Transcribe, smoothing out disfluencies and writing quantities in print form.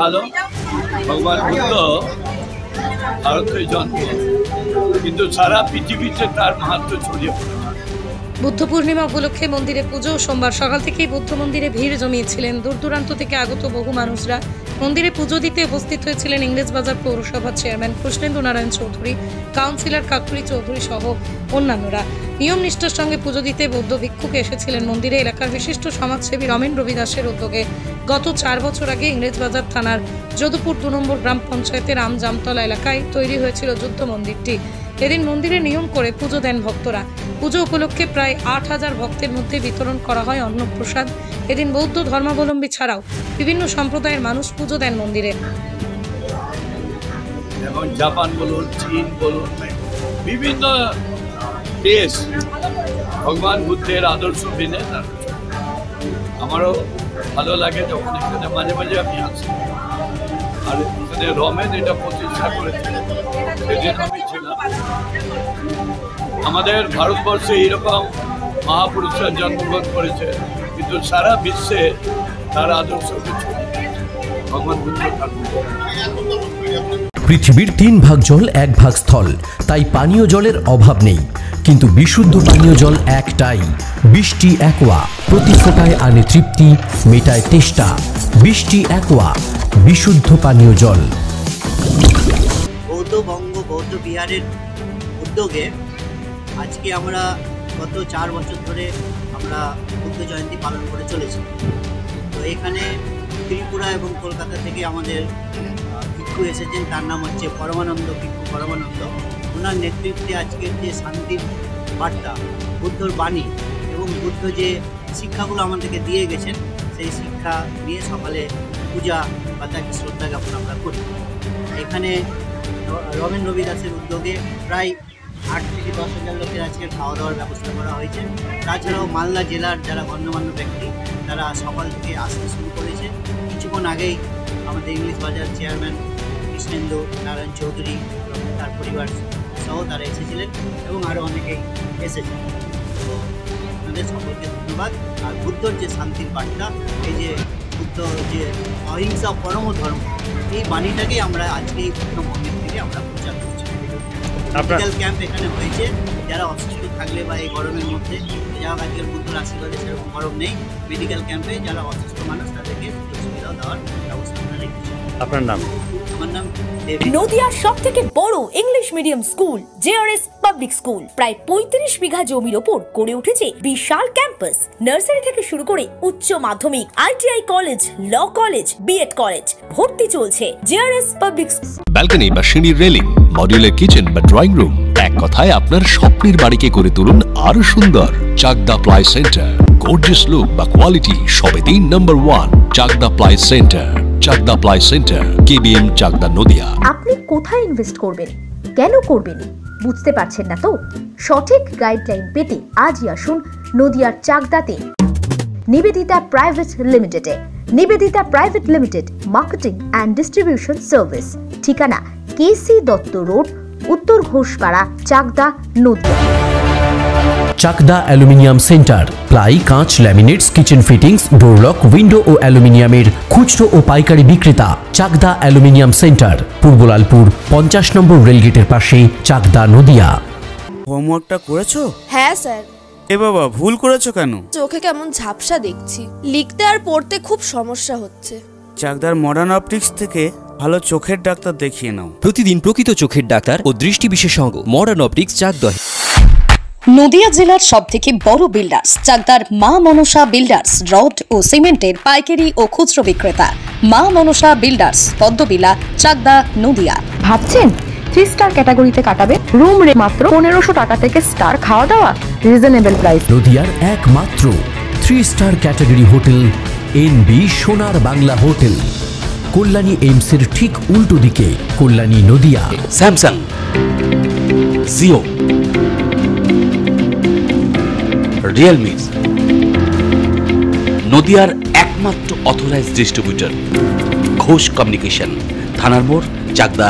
ভালো। ভগবান বুদ্ধ ভারতে জন্ম, কিন্তু সারা পৃথিবীতে তার মাহাত্ম্য ছড়িয়ে পড়েছে। বুদ্ধ পূর্ণিমা উপলক্ষে মন্দিরে পুজো। সোমবার সকাল থেকেই বুদ্ধ মন্দিরে ভিড় জমিয়েছিলেন। দূর দূরান্ত থেকে আগত বহু মানুষরা মন্দিরে পুজো দিতে উপস্থিত হয়েছিলেন। ইংরেজবাজার পৌরসভার চেয়ারম্যান কৃষ্ণেন্দু নারায়ণ চৌধুরী, কাউন্সিলর কাকুলি চৌধুরী সহ অন্যান্যরা। নিয়ম নিষ্ঠার সঙ্গে পুজো দিতে বৌদ্ধ ভিক্ষুক এসেছিলেন মন্দিরে। এলাকার বিশিষ্ট সমাজসেবী রমেন রবি দাসের উদ্যোগে গত 4 বছর আগে ইংরেজবাজার থানার যদুপুর 2 নম্বর গ্রাম পঞ্চায়েতের আমজামতলা এলাকায় তৈরি হয়েছিল যুদ্ধ মন্দিরটি। এদিন মন্দিরে নিয়ম করে পুজো দেন ভক্তরা। পুজো উপলক্ষে প্রায় 8000 ভক্তের মধ্যে বিতরণ করা হয় অন্নপ্রসাদ। এদিন বৌদ্ধ ধর্মাবলম্বী ছাড়াও বিভিন্ন সম্প্রদায়ের মানুষ পুজো দেন মন্দিরে। এবং জাপান বলুন, চীন বলুন, বিভিন্ন দেশ ভগবান বুদ্ধের আদর্শ মেনে। আমারও ভালো লাগে যখন এখানে মাঝে মাঝে আমি আসি। আর এখানে রমেন এটা প্রতিষ্ঠা করেছে, সেদিন আমি ছিলাম। আমাদের ভারতবর্ষে এইরকম মহাপুরুষরা জন্মগ্রহণ করেছে, কিন্তু সারা বিশ্বে তার আদর্শকে ভগবান বুদ্ধ ঠাকুর। পৃথিবীর 3 ভাগ জল 1 ভাগ স্থল, তাই পানীয় জলের অভাব নেই। কিন্তু বিশুদ্ধ পানীয় জল একটাই, বৃষ্টি অ্যাকোয়া। প্রতি ফোঁটায় আনে তৃপ্তি, মেটায় তেষ্টা। বৃষ্টি অ্যাকোয়া, বিশুদ্ধ পানীয় জল। বৌদ্ধ বিহারের উদ্যোগে আজকে আমরা গত 4 বছর ধরে আমরা বুদ্ধ জয়ন্তী পালন করে চলেছি। তো এখানে ত্রিপুরা এবং কলকাতা থেকে আমাদের ভিক্ষু এসেছেন, তার নাম হচ্ছে পরমানন্দ ভিক্ষু পরমানন্দ। ওনার নেতৃত্বে আজকের যে শান্তির বার্তা, বুদ্ধর বাণী এবং বুদ্ধ যে শিক্ষাগুলো আমাদেরকে দিয়ে গেছেন, সেই শিক্ষা নিয়ে সকালে পূজা বা তাকে শ্রদ্ধা জ্ঞাপন আমরা করি। এখানে রমেন রবি দাসের উদ্যোগে প্রায় 8 থেকে 10 হাজার লোকের আজকে খাওয়া দাওয়ার ব্যবস্থা করা হয়েছে। তাছাড়াও মালদা জেলার যারা গণ্যমান্য ব্যক্তি তারা সকাল থেকে আসতে শুরু করেছে। কিছুক্ষণ আগেই আমাদের ইংরেজবাজার চেয়ারম্যান কৃষ্ণেন্দু নারায়ণ চৌধুরী এবং তার পরিবার সহ তারা এসেছিলেন এবং আরও অনেকেই এসেছেন। তো আপনাদের সকলকে ধন্যবাদ। আর বুদ্ধর যে শান্তির বার্তা, এই যে বুদ্ধ যে অহিংসা পরম ধর্ম, এই বাণীটাকেই আমরা আজকে এই বুদ্ধ মন্দির থেকে আমরা প্রচার করছি। মেডিকেল ক্যাম্প এখানে হয়েছে, যারা অসুস্থ থাকলে বা এই গরমের মধ্যে, যারা আজকের বুদ্ধর আশীর্বাদে সেরকম গরম নেই, মেডিকেল ক্যাম্পে যারা অসুস্থ মানুষ তাদেরকে সুবিধা দেওয়ার ব্যবস্থা আমরা রেখেছি। আপনার নাম? আমার নাম নদিয়ার সবথেকে বড় English medium school JRS public school প্রায় 35 বিঘা জমির ওপর গড়ে উঠেছে বিশাল ক্যাম্পাস। নার্সারি থেকে শুরু করে উচ্চ মাধ্যমিক, ITI college, law college, BEd college ভর্তি চলছে। জেআরএস পাবলিক ব্যালকনি বা সিঁড়ির রেলিং, মডিউলার কিচেন বা ড্রয়িং রুম, এক কথায় আপনার স্বপ্নের বাড়িকে করে তুলুন আরো সুন্দর। Chakdaha ply centre, gorgeous look বা কোয়ালিটি সবেতেই number 1। Chakdaha ply centre, Chakdaha ply centre, KBM, Chakdaha, Nadia. আপনি কোথায় ইনভেস্ট করবেন, কেন করবেন, বুঝতে পারছেন না তো? সঠিক গাইডলাইন পেতে আজই আসুন নদিয়ার চাকদাতে নিবেদিতা প্রাইভেট লিমিটেডে। Nivedita private limited, marketing and distribution service. ঠিকানা KC Dutta road, Uttar Ghoshpara, Chakdah, Nadia. Chakdah aluminium centre, ply, কাঁচ, laminates, kitchen fittings, door lock, window ও অ্যালুমিনিয়ামের খুচরো ও পাইকারি বিক্রেতা। Chakdah aluminium centre, Purbalalpur 50 number রেলগেটের পাশে, চাকদা, নদিয়া। হোমওয়ার্কটা করেছো? হ্যাঁ স্যার। এ বাবা, ভুল করেছো কেন? চোখে কেমন ঝাপসা দেখছি, লিখতে আর পড়তে খুব সমস্যা হচ্ছে। চাকদার মডার্ন অপটিক্স থেকে ভালো চোখের ডাক্তার দেখিয়ে নাও। প্রতিদিন প্রকৃত চোখের ডাক্তার ও দৃষ্টি বিশেষজ্ঞ মডার্ন অপটিক্স, চাকদা। নদিয়া জেলার সবথেকে বড় বিল্ডার্স চাকদার মা মনসা বিল্ডার্স, রড ও সিমেন্টের পাইকারি ও খুচরো বিক্রেতা। মা মনসা বিল্ডার্স, পদ্মবিলা, চাকদা, নদিয়া। ভাবছেন 3 স্টার ক্যাটাগরিতে কাটাবেন? রুম রে মাত্র 1500 টাকা থেকে স্টার, খাওয়া দাওয়া রিজনেবল প্রাইস। নদিয়ার একমাত্র 3 স্টার ক্যাটাগরি হোটেল এনবি সোনার বাংলা হোটেল, কল্যাণী এইমসের ঠিক উল্টো দিকে, কল্যাণী, নদিয়া। স্যামসাং, জিও, রিয়েলমি, নদিয়ার একমাত্র অথরাইজড ডিস্ট্রিবিউটর ঘোষ কমিউনিকেশন, থানার মোড়, চাকদা,